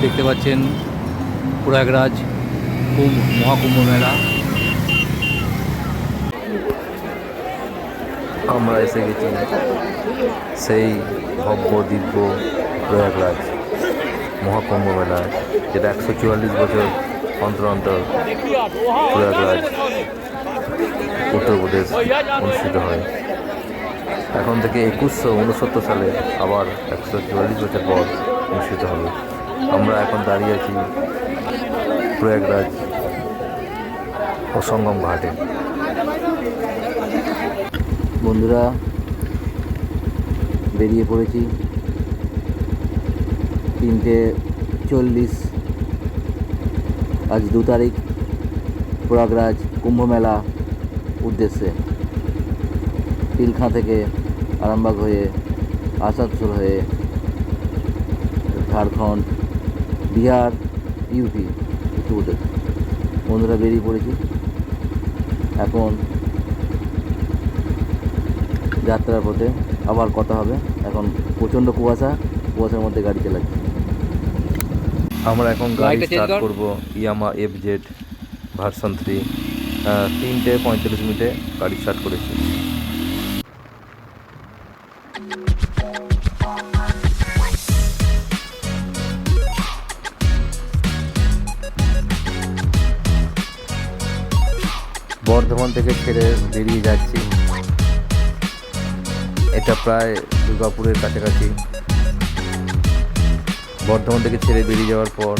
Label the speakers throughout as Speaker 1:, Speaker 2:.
Speaker 1: দেখতে পাচ্ছেন প্রয়াগরাজ মহাকুম্ভ মেলা। আমরা এসে গেছি সেই ভব্য দিব্য প্রয়াগরাজ মহাকুম্ভ মেলা, যেটা 144 বছর অন্তর অন্তর প্রয়াগরাজ উত্তরপ্রদেশ অনুষ্ঠিত হয়। এখন থেকে 2169 সালে আবার 144 বছর পর অনুষ্ঠিত হবে। আমরা এখন দাঁড়িয়ে আছি প্রয়াগরাজ ও সঙ্গম ঘাটে। বন্ধুরা, বেরিয়ে পড়েছি 3:40, আজ 2 তারিখ, প্রয়াগরাজ কুম্ভ মেলা উদ্দেশ্যে পিলখাঁ থেকে আরামবাগ হয়ে আসানসোল হয়ে ঝাড়খণ্ড, বিহার, ইউপি উত্তরপ্রদেশ। বন্ধুরা বেরিয়ে পড়েছি। এখন যাত্রার পথে আবার কথা হবে। এখন প্রচণ্ড কুয়াশার মধ্যে গাড়ি চালাচ্ছি। আমরা এখন গাড়ি স্টার্ট করব ইয়ামা FZ ভার্সন 3। 3:45 গাড়ি স্টার্ট করেছি। বর্ধমান থেকে ছেড়ে বেরিয়ে যাচ্ছি। এটা প্রায় দুর্গাপুরের কাছাকাছি। বর্ধমান থেকে ছেড়ে বেরিয়ে যাওয়ার পর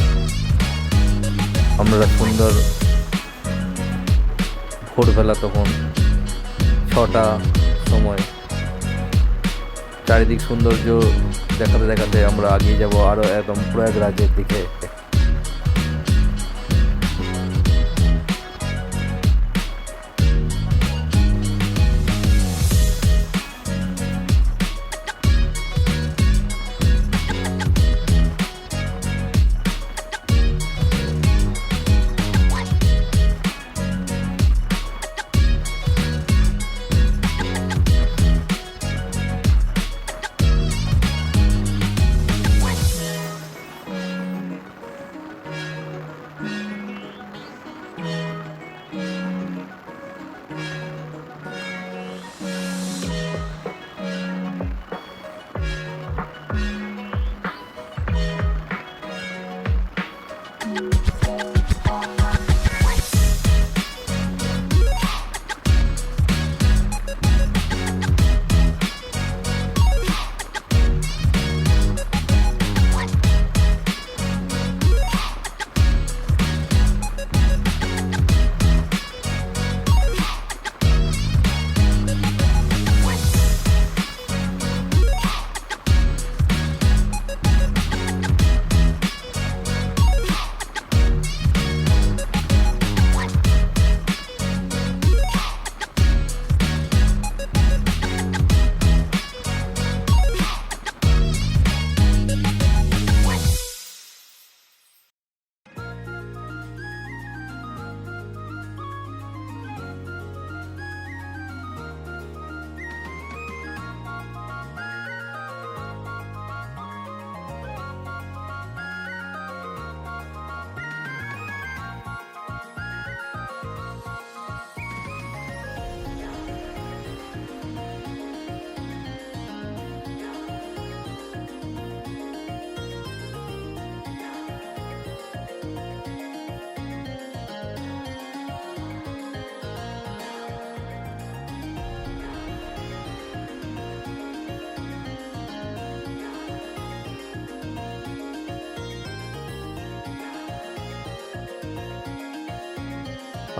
Speaker 1: আমরা সুন্দর ভোরবেলা, তখন 6টা সময়, চারিদিক সৌন্দর্য দেখাতে দেখাতে আমরা এগিয়ে যাব আরও একদম প্রয়াগরাজের দিকে।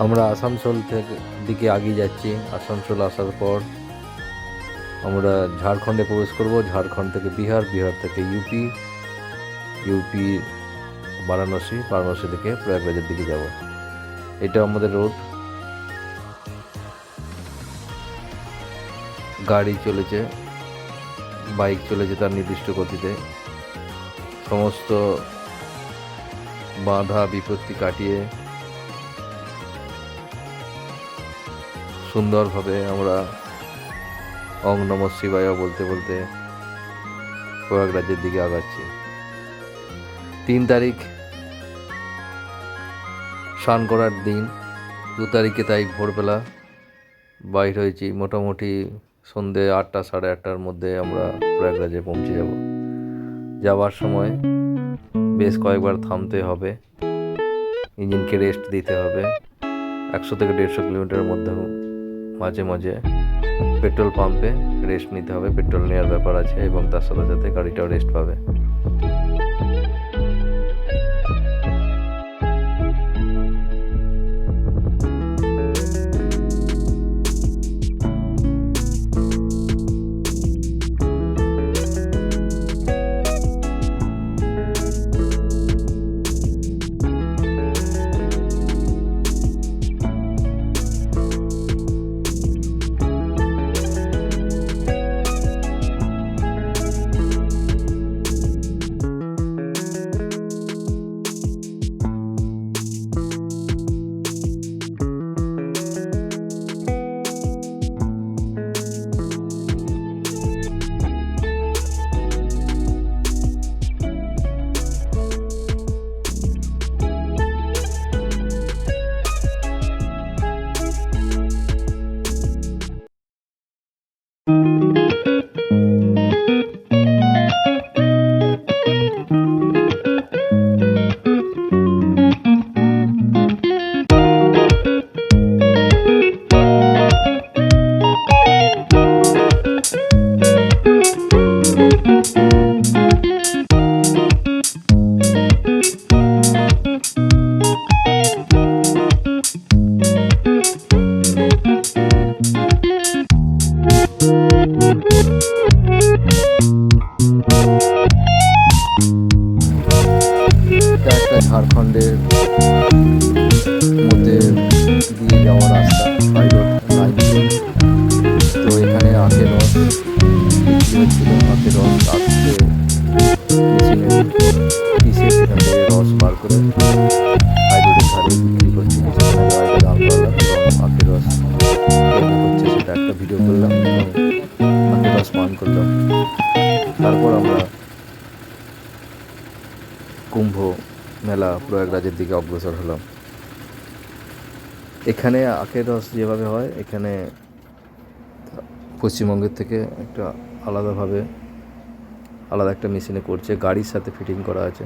Speaker 1: আমরা আসানসোল থেকে দিকে এগিয়ে যাচ্ছি। আসানসোল আসার পর আমরা ঝাড়খণ্ডে প্রবেশ করব। ঝাড়খণ্ড থেকে বিহার, বিহার থেকে ইউপি বারাণসী থেকে প্রয়াগরাজের দিকে যাব। এটা আমাদের রোড। গাড়ি চলেছে, বাইক চলেছে তার নির্দিষ্ট গতিতে। সমস্ত বাধা বিপত্তি কাটিয়ে সুন্দরভাবে আমরা ওং নমঃ শিবায় বলতে বলতে প্রয়াগরাজের দিকে আগাচ্ছি। 3 তারিখ স্নান করার দিন, 2 তারিখে তাই ভোরবেলা বাইর হয়েছি। মোটামুটি সন্ধে 8টা সাড়ে 8টার মধ্যে আমরা প্রয়াগরাজে পৌঁছে যাব। যাওয়ার সময় বেশ কয়েকবার থামতে হবে, ইঞ্জিনকে রেস্ট দিতে হবে। 100 থেকে 150 কিলোমিটারের মধ্যে মাঝে মাঝে পেট্রোল পাম্পে রেস্ট নিতে হবে, পেট্রোল নেওয়ার ব্যাপার আছে, এবং তার সাথে সাথে গাড়িটাও রেস্ট পাবে। এটা একটা ঝাড়খণ্ডের মধ্যে দিয়ে যাওয়া রাস্তা, হাই রোড 9। তো এখানে আখের রস বিক্রি হচ্ছিল, আখের রস আসছে মেশিনে পিসে সেখান থেকে রস বার করে হাই রোডের ধারে বিক্রি করছিল। সেখানে গাড়িটা দাম করলাম এবং আখের রস হচ্ছে সেটা একটা ভিডিও করলাম এবং আখের রস পান করলাম। তারপর আমরা কুম্ভ মেলা প্রয়াগরাজের দিকে অগ্রসর হলাম। এখানে আখের রস যেভাবে হয়, এখানে পশ্চিমবঙ্গের থেকে একটা আলাদা একটা মেশিনে করছে, গাড়ির সাথে ফিটিং করা আছে।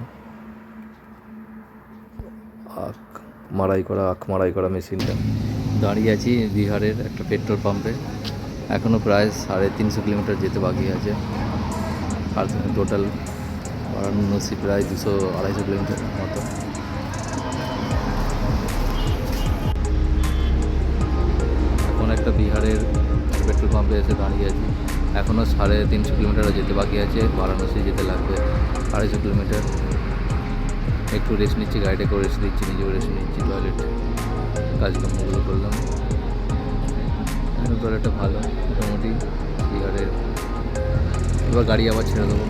Speaker 1: আখ মাড়াই করা মেশিনটা। দাঁড়িয়ে আছি বিহারের একটা পেট্রোল পাম্পে। এখনও প্রায় 350 কিলোমিটার যেতে বাকি আছে। আর টোটাল বারাণসী প্রায় 200-250 কিলোমিটার মতো। এখন একটা বিহারের পেট্রোল পাম্পে এসে দাঁড়িয়ে আছি। এখনও 350 কিলোমিটারও যেতে বাকি আছে। বারাণসী যেতে লাগবে 250 কিলোমিটার। একটু রেস্ট নিচ্ছি, গাড়িটাকেও রেস্ট দিচ্ছি, নিজেও রেস্ট নিচ্ছি, টয়লেট কাজকর্মগুলো করলাম। টয়লেটটা ভালো মোটামুটি বিহারের। এবার গাড়ি আবার ছেড়ে দেবো,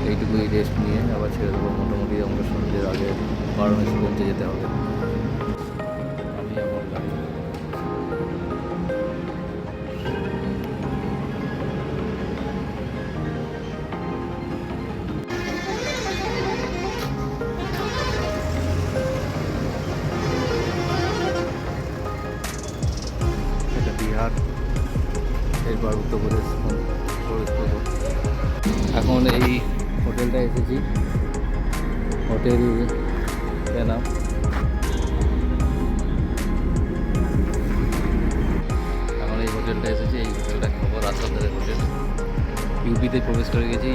Speaker 1: এইটুকুই রেস্ট নিয়ে আবার ছেড়ে দেবো। মোটামুটি আমাকে সন্ধ্যের আগে বারাণসী পৌঁছে যেতে হবে। আমি আমার গাড়ি এটা বিহার, এরপর উত্তরপ্রদেশ প্রবেশ করবো। এখন এই হোটেলটা এসেছি, হোটেল নাম এখন এই হোটেলটা এসেছি। এই হোটেলটা খবর আসাদের হোটেল। ইউপিতে প্রবেশ করে গেছি।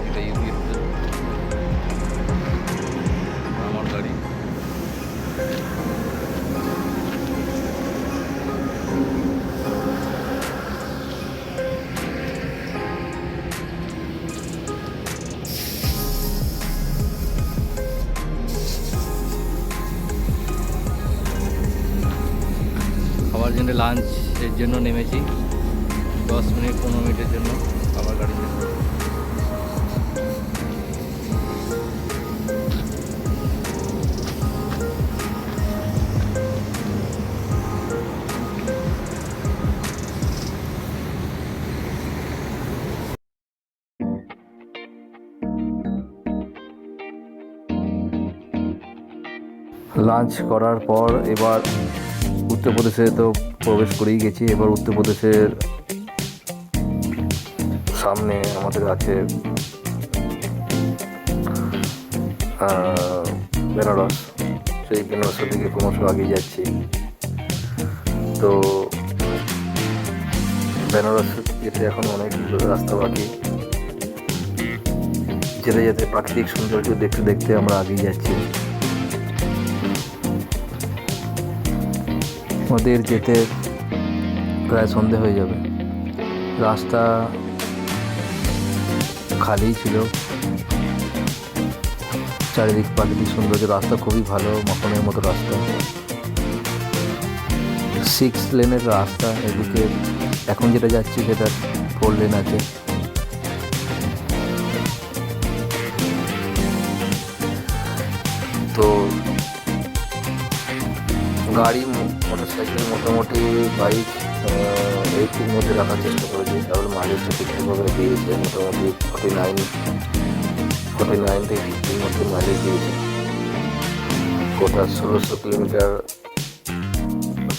Speaker 1: এটা ইউপি হোটেল। আমার গাড়ি খাবার জন্য লাঞ্চের জন্য নেমেছি। 10-15 মিনিটের জন্য আবার গাড়ি জন্য। লাঞ্চ করার পর এবার উত্তরপ্রদেশে তো প্রবেশ করেই গেছি। এবার উত্তরপ্রদেশের সামনে আমাদের আছে বেনারস। সেই বেনারসের দিকে ক্রমশ এগিয়ে যাচ্ছি। তো বেনারস যেতে এখন অনেক রাস্তা বাকি। যেতে যেতে প্রাকৃতিক সৌন্দর্য দেখতে দেখতে আমরা এগিয়ে যাচ্ছি। আমাদের যেতে প্রায় সন্ধে হয়ে যাবে। রাস্তা খালি ছিল, চারিদিক প্রাকৃতিক সৌন্দর্য, রাস্তা খুবই ভালো, মাখনের মতো রাস্তা, 6 লেনের রাস্তা। এদিকে এখন যেটা যাচ্ছি সেটা 4 লেন আছে। তো গাড়ি মোটরসাইকেল মোটামুটি বাইক 80-র মধ্যে রাখার চেষ্টা করেছি। তাহলে মাইলেজটা ঠিকঠাকভাবে দিয়েছে, মোটামুটি 49 থেকে 50-র মধ্যে মাইলেজ দিয়েছে। গোটা 1600 কিলোমিটার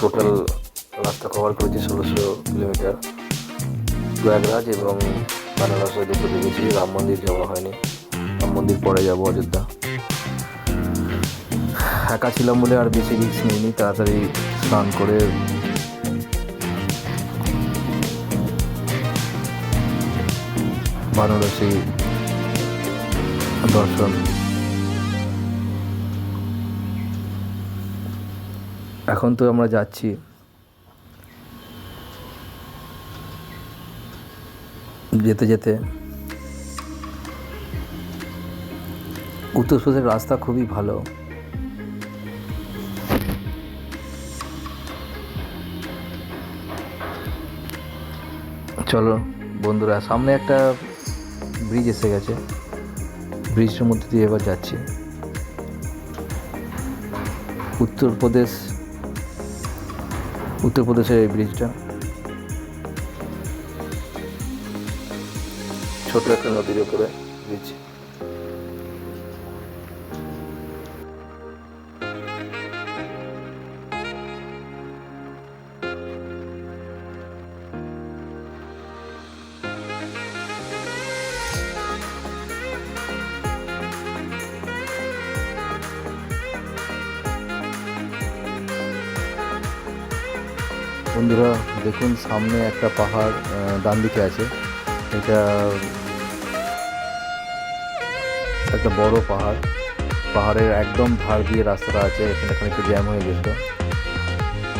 Speaker 1: টোটাল রাস্তা কভার করেছি, 1600 কিলোমিটার। প্রয়াগরাজ এবং বানারস দুটো দেখেছি, রাম মন্দির যাওয়া হয়নি। রাম মন্দির পরে যাবো, অযোধ্যা। একা ছিলাম বলে আর বেশি রিস্ক নিইনি, তাড়াতাড়ি স্নান করে বারাণসী দর্শন। এখন তো আমরা যাচ্ছি যেতে যেতে উত্তরপ্রদেশের রাস্তা খুবই ভালো। চলো বন্ধুরা, সামনে একটা ব্রিজ এসে গেছে, ব্রিজের মধ্যে দিয়ে এবার যাচ্ছি। উত্তরপ্রদেশের এই ব্রিজটা ছোট একটা নদীর উপরে ব্রিজ। বন্ধুরা দেখুন, সামনে একটা পাহাড় ডান দিকে আছে। এটা একটা বড় পাহাড়, পাহাড়ের একদম ধার দিয়ে রাস্তাটা আছে। এখানে খানিকটা জ্যাম হয়ে যেত,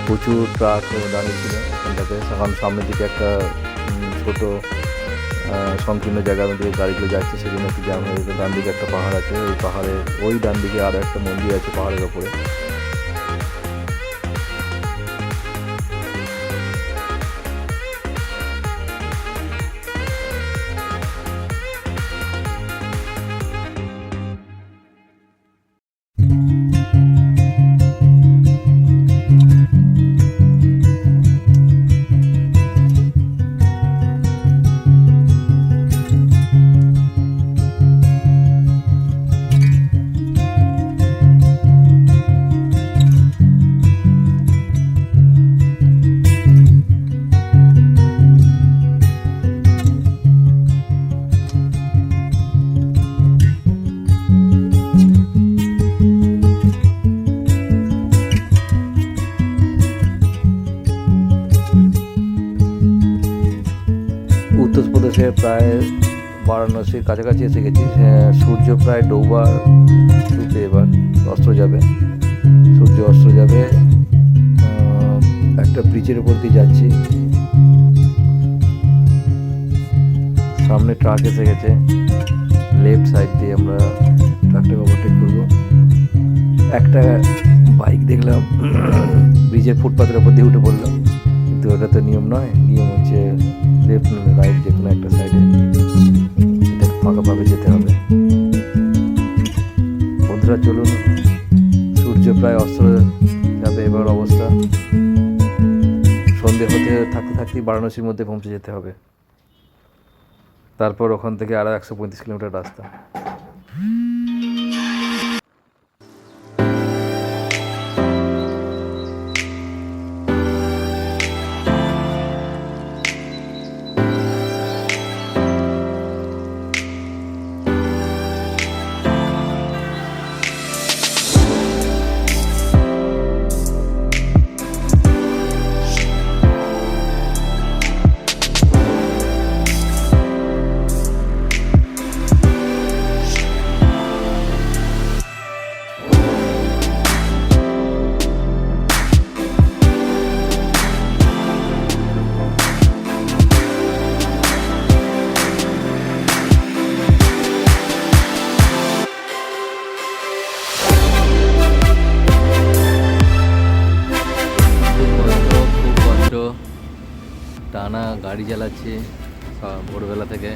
Speaker 1: প্রচুর ট্রাক দাঁড়িয়ে ছিল এখানটাতে। এখন সামনের দিকে একটা ছোট সংকীর্ণ জায়গার মধ্যে গাড়িগুলো যাচ্ছে, সেজন্য একটু জ্যাম হয়ে যেত। ডান দিকে একটা পাহাড় আছে, ওই পাহাড়ের ওই ডান দিকে আরও একটা মন্দির আছে পাহাড়ের ওপরে। উত্তরপ্রদেশে প্রায় বারাণসীর কাছাকাছি এসে গেছি। সূর্য প্রায় ডোবার রূপে এবার অস্ত যাবে, সূর্য অস্ত যাবে। একটা ব্রিজের উপর দিয়ে যাচ্ছি, সামনে ট্রাক এসে গেছে। লেফট সাইড দিয়ে আমরা ট্রাকটাকে ওভারটেক করবো। একটা বাইক দেখলাম ব্রিজের ফুটপাথের উপর দিয়ে উঠে পড়লাম, কিন্তু ওটা তো নিয়ম নয়। নিয়ম হচ্ছে লেফট রাইট যে কোনো একটা সাইডে ফাঁকাভাবে যেতে হবে। বন্ধুরা চলুন, সূর্য প্রায় অস্ত যাবে এবার। অবস্থা সন্ধে হতে থাকতে থাকতেই বারাণসীর মধ্যে পৌঁছে যেতে হবে। তারপর ওখান থেকে আরও 135 কিলোমিটার রাস্তা। টানা গাড়ি চালাচ্ছি ভোরবেলা থেকে।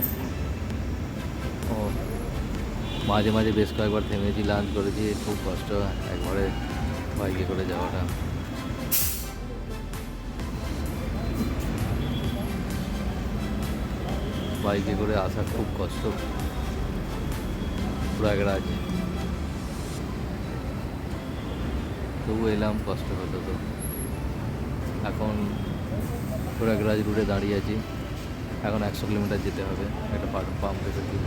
Speaker 1: ও মাঝে মাঝে বেশ কয়েকবার থেমেছি, লাঞ্চ করেছি। খুব কষ্ট একবারে বাইকে করে যাওয়াটা। বাইকে করে আসা খুব কষ্ট প্রয়াগরাজ, তবু এলাম, কষ্ট হতো তো। এখন প্রয়াগরাজ রুটে দাঁড়িয়ে আছি। এখন 100 কিলোমিটার যেতে হবে, একটা পাম্প রেখে দিব।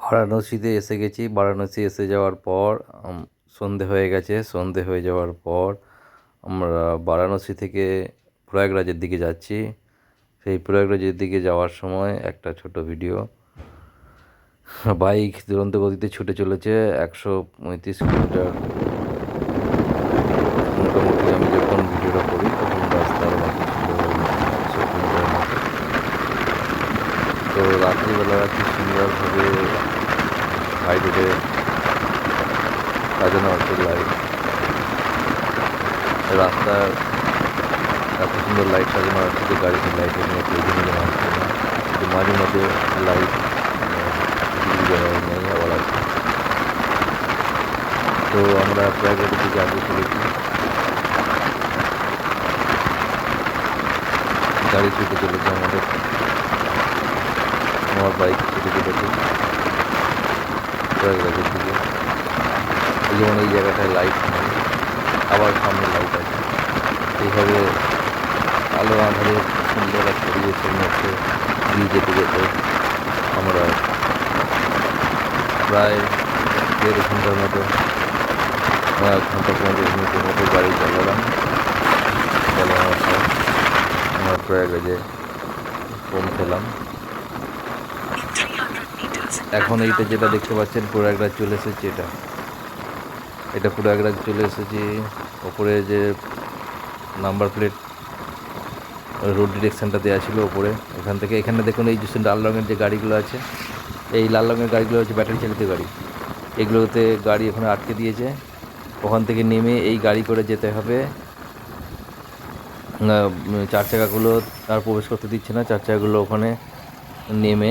Speaker 1: বারাণসীতে এসে গেছি। বারাণসী এসে যাওয়ার পর সন্ধে হয়ে গেছে। সন্ধে হয়ে যাওয়ার পর আমরা বারাণসী থেকে প্রয়াগরাজের দিকে যাচ্ছি। সেই প্রয়াগরাজের দিকে যাওয়ার সময় একটা ছোট ভিডিও। বাইক দুরন্ত গতিতে ছুটে চলেছে 135 কিলোমিটার। মোটামুটি আমি যখন ভিডিওটা করি তখন রাস্তার বাকি ছিল 100 কিলোমিটার মতো। তো রাত্রিবেলা কি সুন্দরভাবে হাই রোডে সাজানো আছে লাইট। রাস্তার এত সুন্দর লাইট সাজানো আছে যে গাড়িতে লাইটের কোনো প্রয়োজনই জানা হচ্ছে না। কিন্তু মাঝে মাঝে লাইট কিছু জায়গায় নেই, আবার আছে। তো আমরা প্রয়াগরাজের দিকে আগে চলেছি। গাড়ি ছুটে চলেছে আমাদের, আমার বাইক ছুটে চলেছে প্রয়াগরাজের দিকে। যেমন এই জায়গাটায় লাইট নেই, আবার সামনে লাইট আছে। এইভাবে আলো আঁধারে সুন্দর এক পরিবেশের মধ্যে দিয়ে যেতে যেতে আমরা প্রায় 1.5 ঘন্টার মতো, 1 ঘন্টা 15 মিনিটের মতো গাড়ি চালানোর পর আমরা প্রয়াগরাজে পৌঁছলাম। এখন এইটা যেটা দেখতে পাচ্ছেন প্রয়াগরাজ চলে এসেছে। এটা প্রয়াগরাজ চলে এসেছি। ওপরে যে নাম্বার প্লেট রোড ডিরেকশানটা দেওয়া ছিল ওপরে, ওখান থেকে এখানে দেখুন এই যে লাল রঙের যে গাড়িগুলো আছে, এই লাল রঙের গাড়িগুলো হচ্ছে ব্যাটারি চালিত গাড়ি। এগুলোতে গাড়ি ওখানে আটকে দিয়েছে। ওখান থেকে নেমে এই গাড়ি করে যেতে হবে। 4 চাকাগুলো আর প্রবেশ করতে দিচ্ছে না। 4 চাকাগুলো ওখানে নেমে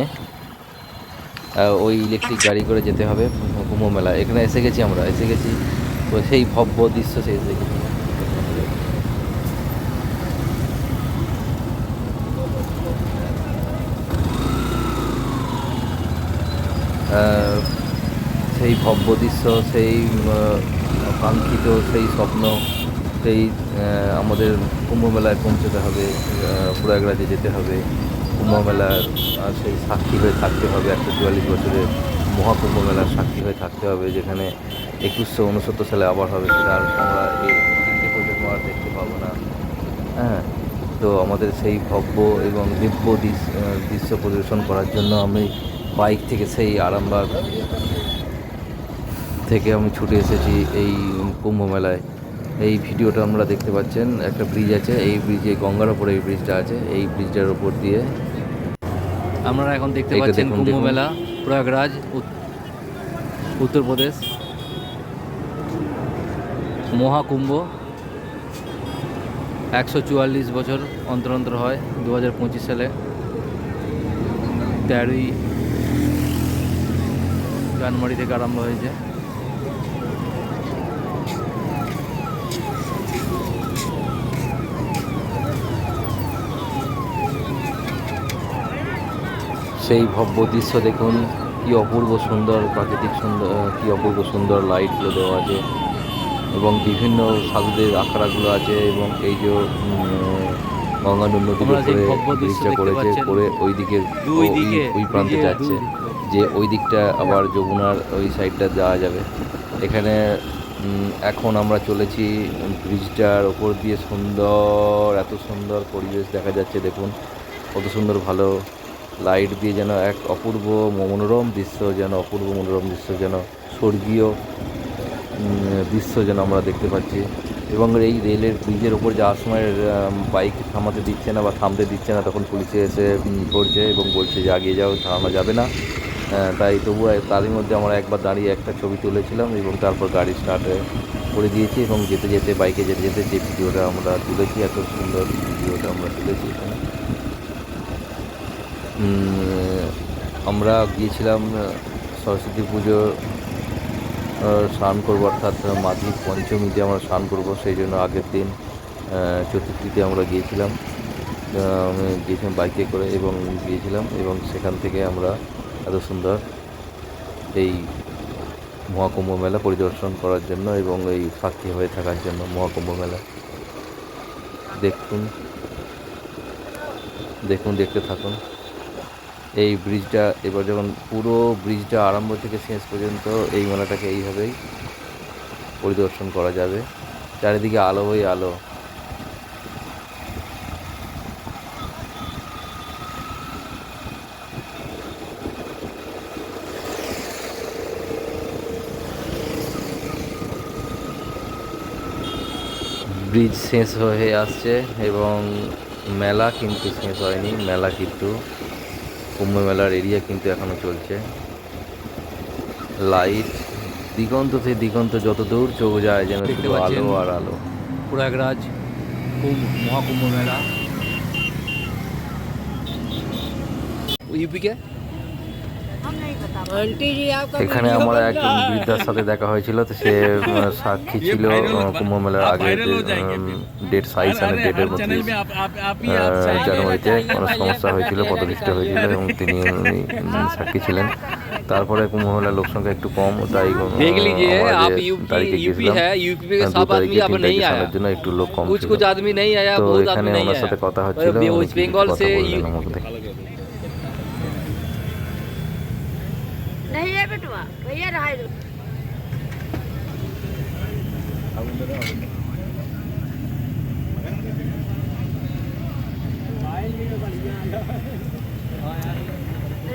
Speaker 1: ওই ইলেকট্রিক গাড়ি করে যেতে হবে কুম্ভ মেলা। এখানে এসে গেছি, আমরা এসে গেছি। তো সেই ভব্য দৃশ্য সেই দেখেছি। সেই ভব্য দৃশ্য, সেই কাঙ্ক্ষিত সেই স্বপ্ন, সেই আমাদের কুম্ভ মেলায় পৌঁছতে হবে, প্রয়াগরাজে যেতে হবে। কুম্ভ মেলার সেই সাক্ষী হয়ে থাকতে হবে, 144 বছরের মহাকুম্ভ মেলার সাক্ষী হয়ে থাকতে হবে, যেখানে 2169 সালে আবার হবে। সেটা আর আমরা এই 3টে প্রজন্ম আর দেখতে পাবো না। হ্যাঁ, তো আমাদের সেই ভব্য এবং দিব্য দৃশ্য পরিবেশন করার জন্য আমি বাইক থেকে সেই আরামবাগ থেকে আমি ছুটে এসেছি এই কুম্ভ মেলায়। এই ভিডিওটা আমরা দেখতে পাচ্ছেন, একটা ব্রিজ আছে, এই ব্রিজে গঙ্গার ওপরে এই ব্রিজটা আছে। এই ব্রিজটার ওপর দিয়ে আপনারা এখন দেখতে পাচ্ছেন কুম্ভ মেলা প্রয়াগরাজ, উত্তরপ্রদেশ। মহাকুম্ভ 144 বছর অন্তর অন্তর হয়। 2025 সালে 13ই জানুয়ারি থেকে আরম্ভ হয়েছে। সেই ভব্য দৃশ্য দেখুন, কি অপূর্ব সুন্দর প্রাকৃতিক সুন্দর, কি অপূর্ব সুন্দর লাইটগুলো দেওয়া আছে এবং বিভিন্ন সাধুদের আখড়াগুলো আছে। এবং এই যে গঙ্গা নদীর উপরে ব্রিজটা করেছে, করে ওই দিকের ওই প্রান্তে যাচ্ছে, যে ওই দিকটা আবার যমুনার ওই সাইডটা যাওয়া যাবে। এখানে এখন আমরা চলেছি ব্রিজটার ওপর দিয়ে। সুন্দর, এত সুন্দর পরিবেশ দেখা যাচ্ছে দেখুন, কত সুন্দর ভালো লাইট দিয়ে যেন এক অপূর্ব মনোরম দৃশ্য, যেন অপূর্ব মনোরম দৃশ্য, যেন স্বর্গীয় দৃশ্য যেন আমরা দেখতে পাচ্ছি। এবং এই রেলের ব্রিজের ওপর যাওয়ার সময় বাইক থামাতে দিচ্ছে না বা থামতে দিচ্ছে না, তখন পুলিশে এসে ধরছে এবং বলছে যে আগিয়ে যাও, থামানো যাবে না। তাই তবুও তারই মধ্যে আমরা একবার দাঁড়িয়ে একটা ছবি তুলেছিলাম এবং তারপর গাড়ি স্টার্ট করে দিয়েছি এবং যেতে যেতে বাইকে যেতে যেতে যে ভিডিওটা আমরা তুলেছি, এত সুন্দর ভিডিওটা আমরা তুলেছি এখানে। আমরা গিয়েছিলাম সরস্বতী পুজো স্নান করবো, অর্থাৎ মাঘী পঞ্চমীতে আমরা স্নান করবো, সেই জন্য আগের দিন চতুর্থীতে আমরা গিয়েছিলাম। আমি গিয়েছিলাম বাইকে করে এবং গিয়েছিলাম এবং সেখান থেকে আমরা এত সুন্দর এই মহাকুম্ভ মেলা পরিদর্শন করার জন্য এবং এই সাক্ষী হয়ে থাকার জন্য মহাকুম্ভ মেলা দেখুন দেখতে থাকুন। এই ব্রিজটা এবার যখন পুরো ব্রিজটা আরম্ভ থেকে শেষ পর্যন্ত এই মেলাটাকে এইভাবেই পরিদর্শন করা যাবে, চারিদিকে আলো হয়ে আলো। ব্রিজ শেষ হয়ে আসছে এবং মেলা কিন্তু শেষ হয়নি, মেলা কিন্তু কুম্ভ মেলার এরিয়া কিন্তু এখনো চলছে। লাইট দিগন্ত থেকে দিগন্ত যত দূর চোখ যায় যেন শুধু আলো আর আলো।
Speaker 2: প্রয়াগরাজ মহাকুম্ভ মেলা यूपी के
Speaker 1: এখানে আমার একজন বৃদ্ধার সাথে দেখা হয়েছিল, তো সে সাক্ষী ছিল কুম্ভ মেলার আগে ডেট সাইজনের ডেটের মধ্যে জানুয়ারিতে কোনো সমস্যা হয়েছিল, পদপিষ্ট হয়েছিল এবং তিনি সাক্ষী ছিলেন। তারপরে কুম্ভ মেলার লোক সংখ্যা একটু কম, তাই তারিখে গিয়েছিলাম জন্য একটু লোক কম ছিল। তো এখানে ওনার সাথে কথা হচ্ছিল,
Speaker 3: नहीं है बेटुआ भैया रहा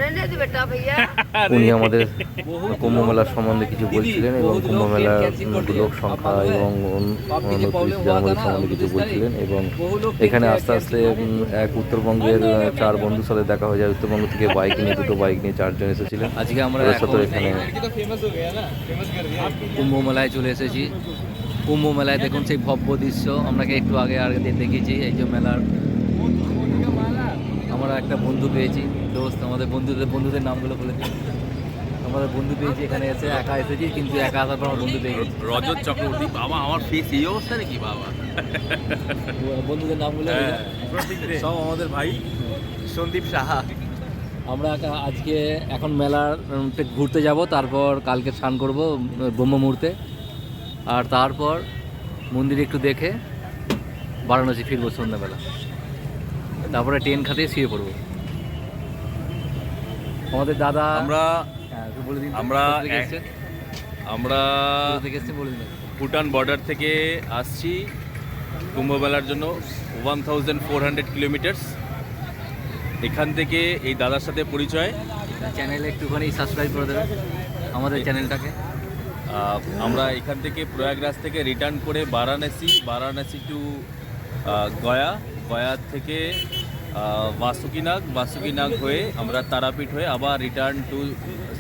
Speaker 3: रहने दो बेटा भैया।
Speaker 1: উনি আমাদের কুম্ভ মেলার সম্বন্ধে কিছু বলছিলেন এবং কুম্ভ মেলার লোক সংখ্যা এবং 29 জানুয়ারি সম্বন্ধে কিছু বলছিলেন এবং এখানে আস্তে আস্তে এক উত্তরবঙ্গের 4 বন্ধুর সাথে দেখা হয়ে যায়। উত্তরবঙ্গ থেকে বাইক নিয়ে 2টো বাইক নিয়ে 4 জন এসেছিলেন।
Speaker 2: আজকে আমরা
Speaker 1: এখানে
Speaker 2: কুম্ভ মেলায় চলে এসেছি। কুম্ভ মেলায় দেখুন সেই ভব্য দৃশ্য আপনাকে একটু আগে দেখিয়েছি। এই যে মেলার আমরা একটা বন্ধু পেয়েছি, দোস্ত, আমাদের বন্ধুদের নামগুলো বলেছি। আমাদের বন্ধু পেয়েছি, এখানে এসে একা এসেছি কিন্তু একা আসার পর আমার বন্ধু পেয়ে গেছি।
Speaker 4: রজত চক্রবর্তী। বাবা আমার ফেস এই অবস্থা নাকি বাবা?
Speaker 2: বন্ধুদের নামগুলো
Speaker 4: সব আমাদের ভাই সন্দীপ সাহা।
Speaker 2: আমরা আজকে এখন মেলার ঘুরতে যাব, তারপর কালকে স্নান করব ব্রহ্ম মুহূর্তে, আর তারপর মন্দির একটু দেখে বারাণসী ফিরবো সন্ধ্যাবেলা, তারপরে ট্রেন খাটিয়ে শুয়ে পড়বো। আমাদের দাদা
Speaker 4: আমরা ভুটান বর্ডার থেকে আসছি কুম্ভ মেলার জন্য 1400 কিলোমিটার্স। এখান থেকে এই দাদার সাথে পরিচয়।
Speaker 2: চ্যানেলে একটুখানি সাবস্ক্রাইব করে দেবেন আমাদের চ্যানেলটাকে।
Speaker 4: আমরা এখান থেকে প্রয়াগরাজ থেকে রিটার্ন করে বারাণসী টু গয়া থেকে বাসুকিনাগ হয়ে আমরা তারাপীঠ হয়ে আবার রিটার্ন টু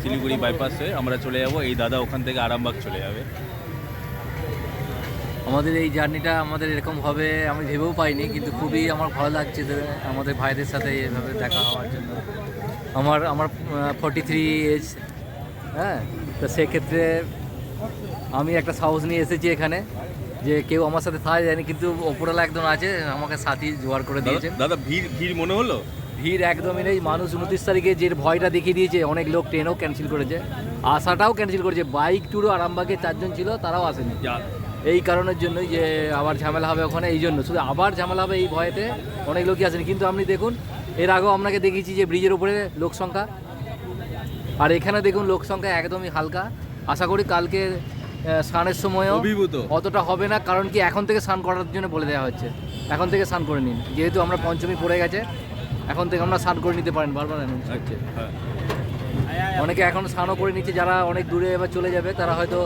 Speaker 4: শিলিগুড়ি বাইপাস হয়ে আমরা চলে যাব। এই দাদা ওখান থেকে আরামবাগ চলে যাবে।
Speaker 2: আমাদের এই জার্নিটা আমাদের এরকম হবে আমি ভেবেও পাইনি, কিন্তু খুবই আমার ভালো লাগছে আমাদের ভাইদের সাথে এভাবে দেখা হওয়ার জন্য। আমার 43 এজ, হ্যাঁ, তো সেক্ষেত্রে আমি একটা সাহস নিয়ে এসেছি এখানে যে কেউ আমার সাথে থাকা যায়নি, কিন্তু ওপরওয়ালা একদম আছে আমাকে সাথী জোগাড় করে দিয়েছেন।
Speaker 4: দাদা ভিড় মনে হলো?
Speaker 2: ভিড় একদমই নেই। মানুষ 29 তারিখে যে ভয়টা দেখিয়ে দিয়েছে, অনেক লোক ট্রেনও ক্যান্সেল করেছে, আসাটাও ক্যান্সেল করেছে। বাইক ট্যুরও আরামবাগে 4 জন ছিল, তারাও আসেনি এই কারণের জন্যই যে আবার ঝামেলা হবে ওখানে। এই জন্য শুধু আবার ঝামেলা হবে এই ভয়েতে অনেক লোকই আসেনি। কিন্তু আপনি দেখুন, এর আগেও আপনাকে দেখিয়েছি যে ব্রিজের উপরে লোক সংখ্যা, আর এখানে দেখুন লোক সংখ্যা একদমই হালকা। আশা করি কালকে স্নানের সময়ও অতটা হবে না, কারণ কি এখন থেকে স্নান করার জন্য বলে দেওয়া হচ্ছে। এখন থেকে স্নান করে নিন, যেহেতু আমরা পঞ্চমী পড়ে গেছে, এখন থেকে আমরা স্নান করে নিতে পারেন, বারবার অ্যানাউন্স হচ্ছে। অনেকে এখন স্নানও করে নিচ্ছে, যারা অনেক দূরে এবার চলে যাবে তারা হয়তো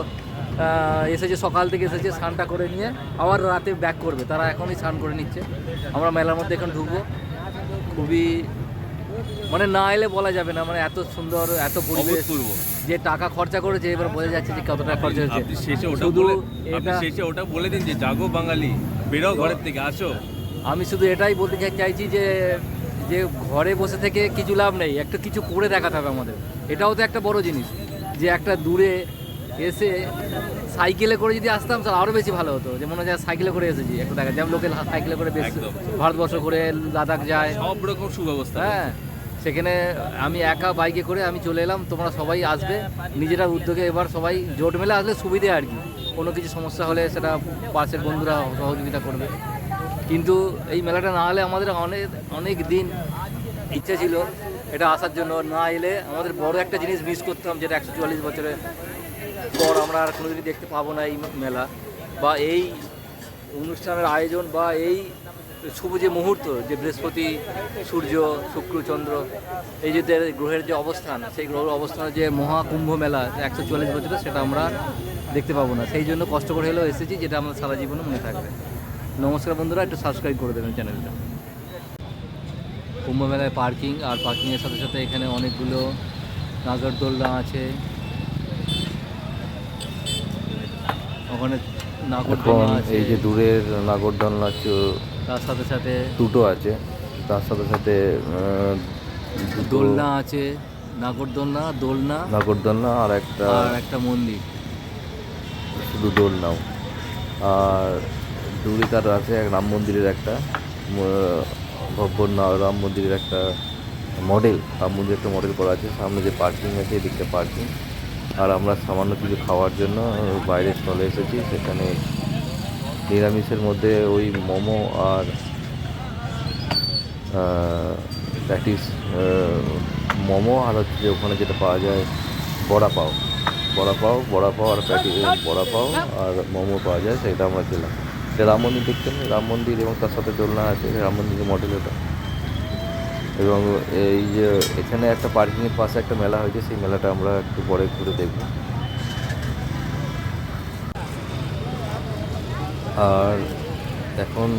Speaker 2: এসেছে, সকাল থেকে এসেছে, স্নানটা করে নিয়ে আবার রাতে ব্যাক করবে, তারা এখনই স্নান করে নিচ্ছে। আমরা মেলার মধ্যে এখন ঢুকবো। খুবই মানে না এলে বলা যাবে না, মানে এত সুন্দর, এত পরিবেশ,
Speaker 4: অভূতপূর্ব।
Speaker 2: যে টাকা খরচা করেছে এবার বোঝা যাচ্ছে যে কত টাকা খরচা হয়েছে।
Speaker 4: আপনি শেষে ওটা
Speaker 2: শুধু
Speaker 4: বলে আপনি
Speaker 2: এটা
Speaker 4: শেষে ওটা বলে দিন যে জাগো বাঙালি, বেরো ঘরের থেকে, আসো।
Speaker 2: আমি শুধু এটাই বলতে চাইছি যে যে ঘরে বসে থেকে কিছু লাভ নেই, একটা কিছু করে দেখাতে হবে আমাদের। এটাও তো একটা বড় জিনিস, যে একটা দূরে এসে সাইকেলে করে যদি আসতাম তাহলে আরও বেশি ভালো হতো, যে মনে হয় সাইকেলে করে এসেছি একটা দেখা, যেমন লোকে সাইকেলে করে বেশ
Speaker 4: একদম।
Speaker 2: ভারতবর্ষ করে লাদাখ যায়।
Speaker 4: সব রকম সুব্যবস্থা।
Speaker 2: হ্যাঁ, সেখানে আমি একা বাইকে করে আমি চলে এলাম, তোমরা সবাই আসবে নিজেরা উদ্যোগে, এবার সবাই জোট মেলে আসলে সুবিধে আর কি। কোনো কিছু সমস্যা হলে সেটা পাশের বন্ধুরা সহযোগিতা করবে। কিন্তু এই মেলাটা না হলে আমাদের অনেক অনেক দিন ইচ্ছা ছিল এটা আসার জন্য, না এলে আমাদের বড় একটা জিনিস মিস করতাম, যেটা 144 বছরের পর আমরা আর কোনোদিনই দেখতে পাবো না এই মেলা বা এই অনুষ্ঠানের আয়োজন বা এই শুভ যে মুহূর্ত, যে বৃহস্পতি, সূর্য, শুক্র, চন্দ্র, এই যে গ্রহের যে অবস্থান, সেই গ্রহের অবস্থানের যে মহাকুম্ভ মেলা 144 বছরে, সেটা আমরা দেখতে পাবো না। সেই জন্য কষ্ট করে হলেও এসেছি, যেটা আমাদের সারা জীবনে মনে থাকবে। নমস্কার বন্ধুরা, একটু সাবস্ক্রাইব করে দেবেন চ্যানেলটা। কুম্ভ মেলায় পার্কিং, আর পার্কিংয়ের সাথে সাথে এখানে অনেকগুলো নাগরদোলনা আছে, ওখানে
Speaker 1: এখন
Speaker 2: নাগরদোলনা আছে,
Speaker 1: এই যে দূরের নাগরদোলনা
Speaker 2: তার সাথে সাথে
Speaker 1: দুটো আছে, তার সাথে সাথে দুটো
Speaker 2: দোলনা আছে, নাগরদোলনা, দোলনা
Speaker 1: নাগরদোলনা আর একটা
Speaker 2: আর একটা মন্দির।
Speaker 1: শুধু দোলনাও। আর দূরে তার আছে এক রাম মন্দিরের একটা ভব্য রাম মন্দিরের একটা মডেল, রাম মন্দিরের একটা মডেল করা আছে। সামনে যে পার্কিং আছে, এদিকটা পার্কিং। আর আমরা সামান্য কিছু খাওয়ার জন্য বাইরের স্টলে এসেছি। সেখানে নিরামিষের মধ্যে ওই মোমো আর প্যাটিস, মোমো আর হচ্ছে যে ওখানে যেটা পাওয়া যায় বড়া পাও আর প্যাটিস, বড়া পাও আর মোমো পাওয়া যায়, সেটা আমরা খেলাম। এটা রাম মন্দির দেখতেন, রাম মন্দির এবং তার সাথে দোলনা আছে, রাম মন্দিরের মডেল ওটা। এবং এই যে এখানে একটা পার্কিংয়ের পাশে একটা মেলা হয়েছে, সেই মেলাটা আমরা একটু পরে ঘুরে দেখব। আর এখন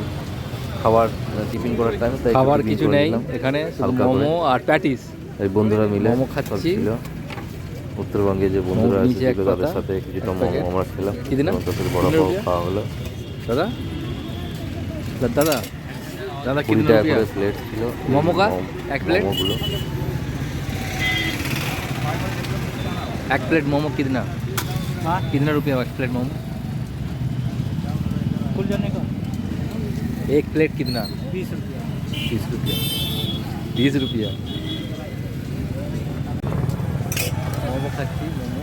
Speaker 1: খাবার টিফিন করার টাইম, তাই
Speaker 2: খাবার কিছু নেই এখানে,
Speaker 1: হালকা
Speaker 2: মোমো আর প্যাটিস।
Speaker 1: এই বন্ধুরা মিলে
Speaker 2: মোমো খাচ্ছি।
Speaker 1: ছিল উত্তরবঙ্গে যে বন্ধুরা
Speaker 2: মোমো নিচে এক
Speaker 1: এসেছিল তাদের
Speaker 2: পাতা,
Speaker 1: সাথে কিছুটা
Speaker 2: এক
Speaker 1: মোমো
Speaker 2: প্যাকেট।
Speaker 1: আমরা খেলাম,
Speaker 2: কি দিলাম?
Speaker 1: এবং তাদের বড় পাও খাওয়া হলো।
Speaker 2: দাদা দাদা দাদা
Speaker 1: 20
Speaker 2: কিতনা
Speaker 1: টাকা
Speaker 2: রুপিয়া?
Speaker 1: করে প্লেট ছিল
Speaker 2: মোমো কা? এক প্লেট?
Speaker 1: মোমোগুলো।
Speaker 2: एक प्लेट मोमो कितना? हाँ, कितना रुपया एक प्लेट मोमो?
Speaker 5: कुल जाने का
Speaker 2: एक प्लेट कितना?
Speaker 5: 20 रुपया।
Speaker 2: 20 रुपया। 20 रुपया मोमो खाচ্ছি, मोमो।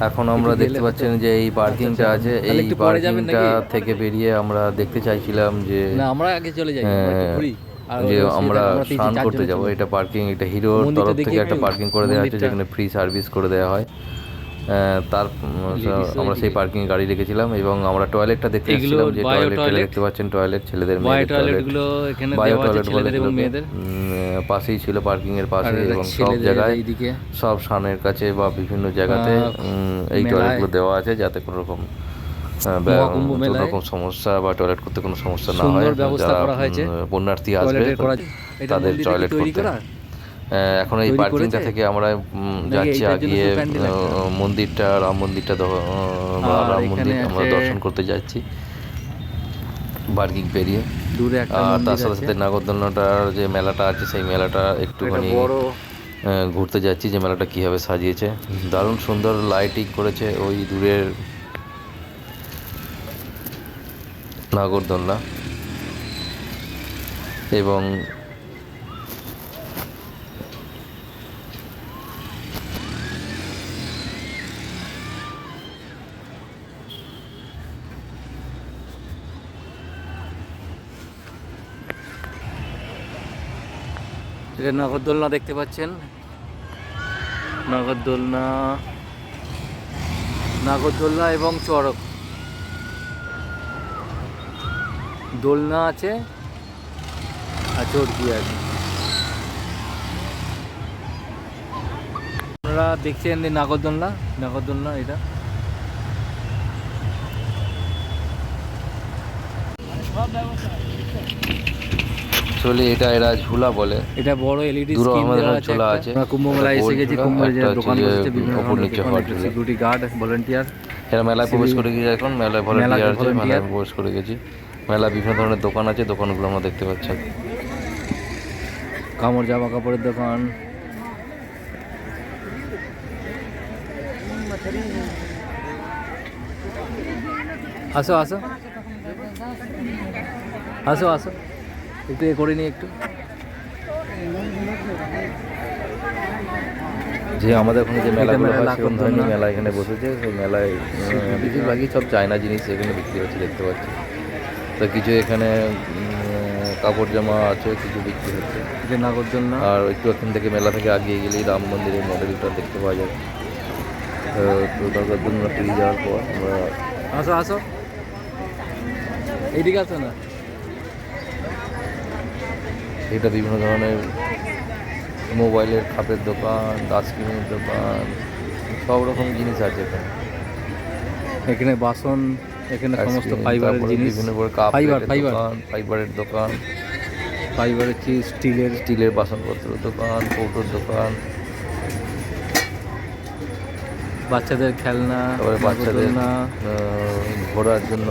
Speaker 1: এখন আমরা
Speaker 2: একটু
Speaker 1: দেখতে
Speaker 2: গেলে
Speaker 1: পাচ্ছেন যে এই পার্কিংটা আছে,
Speaker 2: তাহলে
Speaker 1: এই
Speaker 2: একটু পরে যাবেন
Speaker 1: পার্কিংটা
Speaker 2: নাকি?
Speaker 1: থেকে বেরিয়ে আমরা দেখতে চাইছিলাম যে
Speaker 2: না, আমরা আগে চলে যাই, আমরা একটু ঘুরি। আর
Speaker 1: যে
Speaker 2: ওই
Speaker 1: আমরা
Speaker 2: আমরা
Speaker 1: স্নান
Speaker 2: 4
Speaker 1: করতে
Speaker 2: জনে
Speaker 1: যাব।
Speaker 2: চলে
Speaker 1: এটা পার্কিং, এটা হিরোর
Speaker 2: মন্দিরটা
Speaker 1: তরফ থেকে
Speaker 2: দেখিয়ে
Speaker 1: একটা
Speaker 2: একটু
Speaker 1: পার্কিং করে দেওয়া আছে,
Speaker 2: মন্দিরটা।
Speaker 1: যেখানে ফ্রি সার্ভিস করে দেওয়া হয়। তার আমরা সেই পার্কিং গাড়ি রেখেছিলাম এবং আমরা টয়লেটটা দেখতে
Speaker 2: এগুলো
Speaker 1: এসেছিলাম, যে
Speaker 2: বায়ো
Speaker 1: টয়লেটটা
Speaker 2: টয়লেট।
Speaker 1: দেখতে পাচ্ছেন, টয়লেট ছেলেদের
Speaker 2: বয়
Speaker 1: মেয়েদের
Speaker 2: টয়লেট
Speaker 1: টয়লেট,
Speaker 2: গুলো এখানে
Speaker 1: বায়ো
Speaker 2: দেওয়া আছে
Speaker 1: টয়লেট বলে
Speaker 2: ছেলেদের এবং
Speaker 1: সেগুলোকে।
Speaker 2: মেয়েদের।
Speaker 1: পাশেই ছিল, পার্কিং এর পাশে,
Speaker 2: আর এটা
Speaker 1: এবং সব
Speaker 2: ছেলেদের
Speaker 1: জায়গায়,
Speaker 2: এইদিকে।
Speaker 1: সব স্নানের কাছে বা বিভিন্ন জায়গাতে এই
Speaker 2: মেলায়।
Speaker 1: টয়লেটগুলো দেওয়া আছে, যাতে কোনো রকম
Speaker 2: মহাকুম্ভ
Speaker 1: কোনো
Speaker 2: মেলায়
Speaker 1: রকম সমস্যা বা টয়লেট করতে কোনো সমস্যা না হয়।
Speaker 2: সুন্দর ব্যবস্থা
Speaker 1: যারা
Speaker 2: করা হয়েছে
Speaker 1: পুণ্যার্থী আসবে
Speaker 2: টয়লেটের করা। এটা
Speaker 1: তাদের
Speaker 2: মন্দিরে কি
Speaker 1: টয়লেট
Speaker 2: তৈরি
Speaker 1: করতে।
Speaker 2: করা?
Speaker 1: এখন এই
Speaker 2: তৈরি
Speaker 1: পার্কিংটা
Speaker 2: করেছে?
Speaker 1: থেকে আমরা
Speaker 2: নাকি
Speaker 1: যাচ্ছি
Speaker 2: এইটার জন্য
Speaker 1: আগিয়ে
Speaker 2: শুধু প্যান্ডেল একটা?
Speaker 1: মন্দিরটা, রাম মন্দিরটা
Speaker 2: আর
Speaker 1: রাম
Speaker 2: এখানে
Speaker 1: মন্দির আমরা
Speaker 2: আছে
Speaker 1: দর্শন করতে যাচ্ছি পার্কিং পেরিয়ে।
Speaker 2: দূরে একটা
Speaker 1: আর তার
Speaker 2: মন্দির
Speaker 1: সাথে
Speaker 2: আছে।
Speaker 1: সাথে নাগরদোলনাটার যে মেলাটা আছে, সেই মেলাটা
Speaker 2: একটা
Speaker 1: একটুখানি
Speaker 2: বড়
Speaker 1: ঘুরতে যাচ্ছি, যে মেলাটা কীভাবে সাজিয়েছে। দারুণ সুন্দর লাইটিং করেছে ওই দূরের নাগরদোলনা। এবং
Speaker 2: এটা নাগরদোলনা দেখতে পাচ্ছেন, নাগরদোলনা, নাগরদোলনা এবং চড়ক দোলনা আছে, আর চরকি আছে। আপনারা দেখছেন এই নাগরদোলনা এটা।
Speaker 1: চলে এটা এরা ঝুলা বলে।
Speaker 2: এটা বড় এলইডি
Speaker 1: দূর
Speaker 2: স্ক্রিন
Speaker 1: আমাদের
Speaker 2: দেওয়া আছে
Speaker 1: ঝোলা
Speaker 2: একটা।
Speaker 1: আছে।
Speaker 2: আমরা কুম্ভ মেলায়
Speaker 1: একটা
Speaker 2: এসে
Speaker 1: গোল
Speaker 2: গেছি,
Speaker 1: ঝোলা,
Speaker 2: কুম্ভ মেলায়
Speaker 1: একটা
Speaker 2: দোকান
Speaker 1: হচ্ছে
Speaker 2: বসেছে বিভিন্ন
Speaker 1: ওপর
Speaker 2: ধরনের
Speaker 1: নিচে
Speaker 2: দোকান,
Speaker 1: হওয়ার
Speaker 2: একটা
Speaker 1: ঝোলা।
Speaker 2: Security guard, volunteer.
Speaker 1: এরা মেলায় প্রবেশ করে গিয়েছে, এখন মেলায় ভলান্টিয়ার আছে,
Speaker 2: volunteer।
Speaker 1: মেলায় প্রবেশ করে গেছি। মেলা বিভিন্ন ধরনের দোকান আছে, দোকানগুলো আমরা দেখতে পাচ্ছি।
Speaker 2: কামড় জামা কাপড়ের দোকান। আসো আসো আসো আসো, একটু এ করে নি একটু।
Speaker 1: যে আমাদের ওখানে যে মেলাগুলো
Speaker 2: মেলা
Speaker 1: হয় সেরকম ধরনের
Speaker 2: নাগরদোলনা।
Speaker 1: মেলা এখানে বসেছে। সেই মেলায় বেশিরভাগই সব চায়না জিনিস এখানে বিক্রি হচ্ছে দেখতে পাচ্ছি। তো কিছু এখানে কাপড় জামা আছে, কিছু বিক্রি হচ্ছে।
Speaker 2: যে নাগরদোলনা।
Speaker 1: আর একটু এখান থেকে মেলা থেকে আগিয়ে গেলেই রাম মন্দিরের মডেলটা দেখতে পাওয়া যায়। তো নাগরদোলনা পেরিয়ে যাওয়ার পর আমরা
Speaker 2: আসো আসো, এইদিকে আসো না।
Speaker 1: এটা বিভিন্ন ধরনের মোবাইলের খাপের দোকান, ডাস্টবিনের দোকান, সব রকম জিনিস আছে এখানে।
Speaker 2: এখানে বাসন, এখানে সমস্ত
Speaker 1: আইসক্রিম,
Speaker 2: ফাইবারের
Speaker 1: তারপরে
Speaker 2: জিনিস,
Speaker 1: বিভিন্ন করে কাপ
Speaker 2: ফাইবার
Speaker 1: প্লেটের
Speaker 2: ফাইবার
Speaker 1: দোকান, ফাইবারের দোকান,
Speaker 2: ফাইবারের চিজ, স্টিলের।
Speaker 1: স্টিলের বাসনপত্রের দোকান, কৌটোর দোকান,
Speaker 2: বাচ্চাদের খেলনা,
Speaker 1: তারপরে বাচ্চাদের
Speaker 2: নাগরদোলনা।
Speaker 1: ঘোরার জন্য।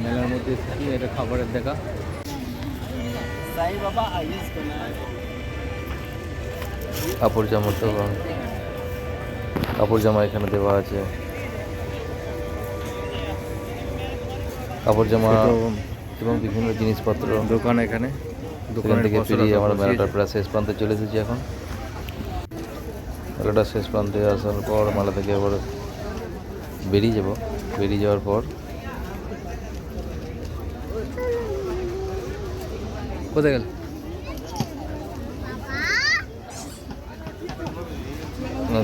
Speaker 2: মেলার মধ্যে কি এটা খাবারের দেখা।
Speaker 1: কাপড় জামার দোকান, কাপড় জামা এখানে দেওয়া আছে। কাপড় জামা এবং বিভিন্ন জিনিসপত্র
Speaker 2: দোকান এখানে।
Speaker 1: এখান
Speaker 2: দোকানের
Speaker 1: থেকে
Speaker 2: পসরা
Speaker 1: পেরিয়ে
Speaker 2: সব
Speaker 1: আমরা
Speaker 2: বসিয়েছে।
Speaker 1: মেলাটার প্রায় শেষ প্রান্তে চলে এসেছি। এখন মেলাটার শেষ প্রান্তে আসার পর মেলা থেকে আবার বেরিয়ে যাব। বেরিয়ে যাওয়ার পর
Speaker 2: কোথায় গেল?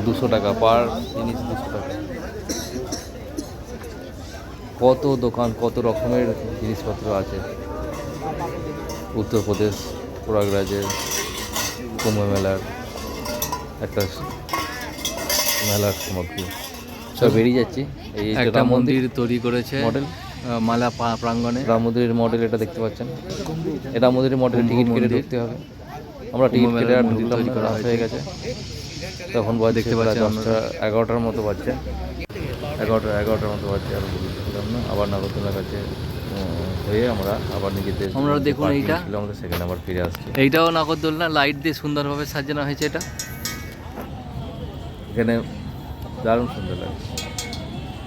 Speaker 1: 200 টাকা পার জিনিস, 200 টাকা। কত দোকান, কত রকমের জিনিসপত্র আছে। উত্তরপ্রদেশ প্রয়াগরাজের কুম্ভ মেলার একটা মেলার সামগ্রী। সব বেরিয়ে যাচ্ছি। এই যে
Speaker 2: একটা
Speaker 1: রাম
Speaker 2: মন্দির তৈরি করেছে
Speaker 1: মডেল,
Speaker 2: মালা প্রাঙ্গণে।
Speaker 1: রাম মন্দিরের মডেল এটা দেখতে পাচ্ছেন। এটা মন্দিরের মডেল,
Speaker 2: কুম্ভ
Speaker 1: টিকিট কেটে
Speaker 2: মন্দির।
Speaker 1: ঢুকতে হবে। আমরা
Speaker 2: কুম্ভ
Speaker 1: টিকিট কেটে
Speaker 2: মেলার
Speaker 1: আর
Speaker 2: মন্দির
Speaker 1: ঢুকলাম
Speaker 2: তৈরি
Speaker 1: না,
Speaker 2: করা
Speaker 1: রাত
Speaker 2: হয়েছে।
Speaker 1: হয়ে গেছে। তখন বাজে
Speaker 2: দেখতে
Speaker 1: প্রায়
Speaker 2: পাচ্ছেন
Speaker 1: 10টা 11টার মতো বাজছে। 11টার মতো বাজছে। আর ঢুকলাম না। আবার নাগরদোলার কাছে হয়ে আমরা আবার নিজেদের
Speaker 2: আমরা দেখুন
Speaker 1: parking
Speaker 2: এইটা।
Speaker 1: ছিল আমাদের, সেখানে আবার ফিরে আসছি।
Speaker 2: এইটাও নাগরদোলনা, লাইট দিয়ে সুন্দরভাবে সাজানো হয়েছে। এটা
Speaker 1: এখানে দারুণ সুন্দর লাগে।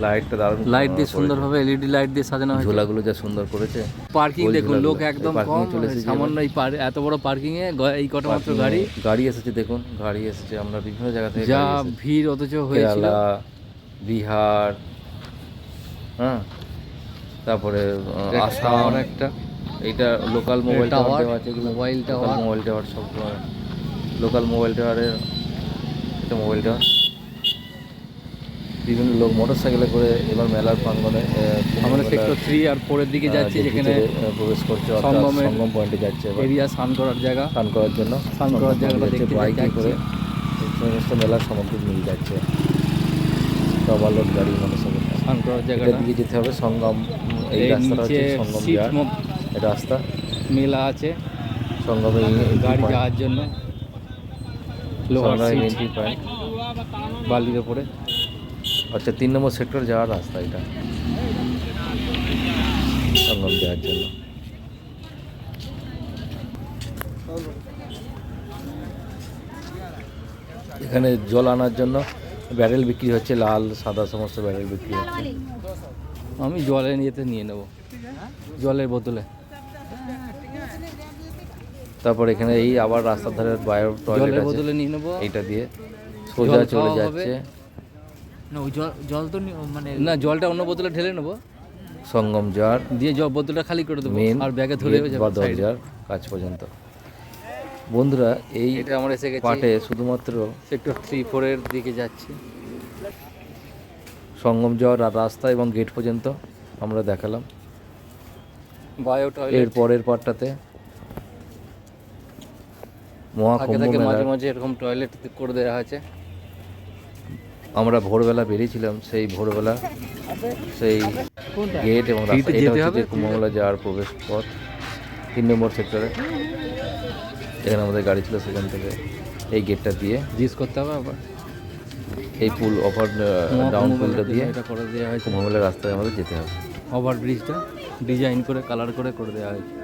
Speaker 1: লাইটটা দারুণ
Speaker 2: লাইট দিয়ে
Speaker 1: করেছে।
Speaker 2: সুন্দরভাবে এলইডি লাইট দিয়ে সাজানো হয়েছে।
Speaker 1: ঝোলাগুলো যা সুন্দর করেছে।
Speaker 2: পার্কিং
Speaker 1: ওই
Speaker 2: দেখুন, লোক
Speaker 1: ঝোলাগুলো।
Speaker 2: একদম
Speaker 1: এই parking
Speaker 2: কম।
Speaker 1: এ চলে এসেছি
Speaker 2: সামান্য
Speaker 1: এবার।
Speaker 2: এত বড় পার্কিং এ এই কটা মাত্র
Speaker 1: Parking এ
Speaker 2: গাড়ি।
Speaker 1: গাড়ি এসেছে, দেখুন গাড়ি এসেছে। আমরা বিভিন্ন জায়গা থেকে
Speaker 2: যা
Speaker 1: গাড়ি এসেছে।
Speaker 2: ভিড় অথচ হয়েছিল।
Speaker 1: কেরালা, বিহার, হ্যাঁ, তারপরে আসাম।
Speaker 2: একটা
Speaker 1: এইটা লোকাল মোবাইল টাওয়ার
Speaker 2: টাওয়ার,
Speaker 1: দেওয়া আছে।
Speaker 2: Mobile
Speaker 1: local
Speaker 2: tower.
Speaker 1: Mobile tower সব লোকাল মোবাইল টাওয়ারের এটা মোবাইল টাওয়ার। বিভিন্ন লোক মোটর সাইকেলে করে এবার মেলার প্রাঙ্গণে
Speaker 2: আমরা সেক্টর 3 আর 4 এর দিকে যাচ্ছি, যেখানে
Speaker 1: প্রবেশ করছে। অর্থাৎ
Speaker 2: সঙ্গমের
Speaker 1: সঙ্গম পয়েন্টে যাচ্ছে এবার
Speaker 2: এরিয়া স্নান করার জায়গা।
Speaker 1: স্নান করার জন্য।
Speaker 2: স্নান করার জায়গাটা দেখতে
Speaker 1: বাইকে
Speaker 2: যাচ্ছি।
Speaker 1: করে এই সমস্ত মেলার সামগ্রী নিয়ে যাচ্ছে। ওভারলোড গাড়ি মোটরসাইকেল।
Speaker 2: স্নান করার
Speaker 1: এটার
Speaker 2: জায়গাটা।
Speaker 1: দিকে যেতে হবে সঙ্গম। এই
Speaker 2: এই
Speaker 1: রাস্তাটা
Speaker 2: নিচে
Speaker 1: হচ্ছে সঙ্গম
Speaker 2: সিট
Speaker 1: বিহার এটা রাস্তা।
Speaker 2: মেলা আছে
Speaker 1: সঙ্গমে
Speaker 2: গাড়ি যাওয়ার জন্য। লোহার সিট
Speaker 1: এন্ট্রি পয়েন্ট
Speaker 2: বালির ওপরে।
Speaker 1: আচ্ছা, 3 নম্বর সেক্টর যাওয়ার রাস্তা এটা সঙ্গম যাওয়ার জন্য। এখানে জল আনার জন্য ব্যারেল বিক্রি হচ্ছে, লাল সাদা সমস্ত ব্যারেল বিক্রি হচ্ছে।
Speaker 2: আমি জলের ইয়েতে নিয়ে নেব, জলের বোতলে।
Speaker 1: তারপর এখানে এই আবার রাস্তার ধারে বায়ো টয়লেট
Speaker 2: জলের
Speaker 1: আছে,
Speaker 2: বোতলে নিয়ে নেব।
Speaker 1: এইটা দিয়ে সোজা
Speaker 2: জল
Speaker 1: চলে
Speaker 2: খাওয়া
Speaker 1: যাচ্ছে
Speaker 2: না, ওই জল তো মানে না, জলটা অন্য বোতলে ঢেলে নেবো,
Speaker 1: সঙ্গম যাওয়ার
Speaker 2: দিয়ে বোতলটা খালি করে দেবো
Speaker 1: মেন
Speaker 2: আর ব্যাগে ধরে
Speaker 1: বা দরজার কাছ পর্যন্ত। বন্ধুরা, এই
Speaker 2: এটা আমরা এসে গেছি
Speaker 1: পার্টে শুধুমাত্র
Speaker 2: সেক্টর 3-4 এর দিকে যাচ্ছি।
Speaker 1: সঙ্গম যাওয়ার রাস্তা এবং গেট পর্যন্ত আমরা দেখালাম।
Speaker 2: বায়ো
Speaker 1: এর
Speaker 2: টয়লেট
Speaker 1: পরের পার্টটাতে
Speaker 2: থাকে
Speaker 1: মহাকুম্ভ
Speaker 2: থাকে মাঝে
Speaker 1: মেলার
Speaker 2: মাঝে এরকম টয়লেট করে দেওয়া আছে।
Speaker 1: আমরা ভোরবেলা বেরিয়েছিলাম, সেই ভোরবেলা সেই গেট এবং রাস্তা,
Speaker 2: ফ্রিতে
Speaker 1: এটা
Speaker 2: যেতে
Speaker 1: হচ্ছে
Speaker 2: হবে?
Speaker 1: যে কুম্ভমেলা যাওয়ার প্রবেশ পথ 3 নম্বর সেক্টরে। এখানে আমাদের গাড়ি ছিল, সেখান থেকে এই গেটটা দিয়ে
Speaker 2: জিজ্ঞেস করতে হবে আবার
Speaker 1: এই পুল ওভার ডাউন পুলটা দিয়ে
Speaker 2: এটা করে দেওয়া হয়েছে।
Speaker 1: কুম্ভমেলার রাস্তায় আমাদের যেতে হবে।
Speaker 2: ওভার ব্রিজটা ডিজাইন করে কালার করে দেওয়া হয়েছে।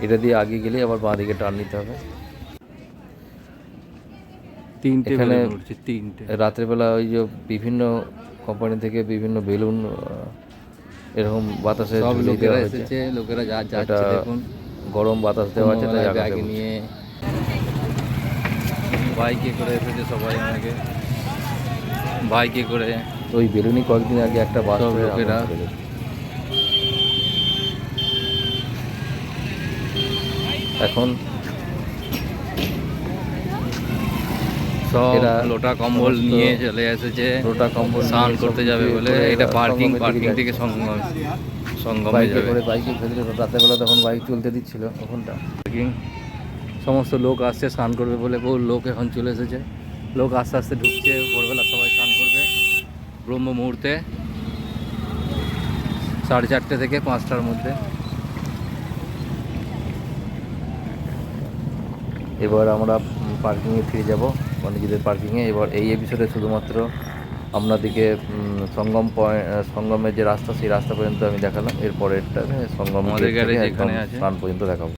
Speaker 1: এটা দিয়ে আগে গেলে আবার বাঁ দিকে টার্ন নিতে হবে।
Speaker 2: 3টে
Speaker 1: এখানে
Speaker 2: বেলুন উঠছে, 3টে।
Speaker 1: রাত্রেবেলা ওই যে বিভিন্ন কোম্পানি থেকে বিভিন্ন বেলুন এরকম বাতাসে
Speaker 2: সব
Speaker 1: ঝুলিয়ে
Speaker 2: লোকেরা
Speaker 1: দেওয়া হয়েছে।
Speaker 2: এসেছে, লোকেরা যাচ্ছে
Speaker 1: এটা
Speaker 2: দেখুন।
Speaker 1: গরম বাতাস দেওয়া আছে, তাই আকাশে
Speaker 2: ব্যাগে
Speaker 1: উড়ছে।
Speaker 2: নিয়ে বাইকে করে এসেছে সবাই, অনেকে বাইকে করে।
Speaker 1: ওই বেলুনই কয়েকদিন আগে একটা বাস
Speaker 2: সব
Speaker 1: করে
Speaker 2: লোকেরা।
Speaker 1: আগুন ধরে গেছে। এখন
Speaker 2: সব
Speaker 1: এরা
Speaker 2: লোটা কম্বল
Speaker 1: সমস্ত
Speaker 2: নিয়ে চলে এসেছে
Speaker 1: লোটা কম্বল
Speaker 2: স্নান
Speaker 1: নিয়ে
Speaker 2: করতে
Speaker 1: সব
Speaker 2: যাবে
Speaker 1: কিছু
Speaker 2: বলে।
Speaker 1: করে
Speaker 2: এটা পার্কিং
Speaker 1: সঙ্গমের দিকে
Speaker 2: থেকে সঙ্গমে
Speaker 1: বাইকে
Speaker 2: যাবে।
Speaker 1: করে বাইকে ভেতরে রাতেরবেলা তখন বাইক চলতে দিচ্ছিল ওখানটা।
Speaker 2: পার্কিং সমস্ত লোক আসছে স্নান করবে বলে, বহু লোক এখন চলে এসেছে। লোক আস্তে আস্তে ঢুকছে, ভোরবেলা সবাই স্নান করবে ব্রহ্ম মুহূর্তে 4:30 থেকে 5টার মধ্যে।
Speaker 1: এবার আমরা পার্কিংয়ে ফিরে যাব, নিজেদের পার্কিংয়ে। এবার এই এপিসোডে শুধুমাত্র আপনাদেরকে সঙ্গমের যে রাস্তা, সেই রাস্তা পর্যন্ত আমি দেখালাম। এরপরেরটা সঙ্গম
Speaker 2: আমাদের
Speaker 1: গেট থেকে
Speaker 2: গ্যারেজ
Speaker 1: একদম
Speaker 2: এখানে আছে।
Speaker 1: স্নান পর্যন্ত দেখাবো।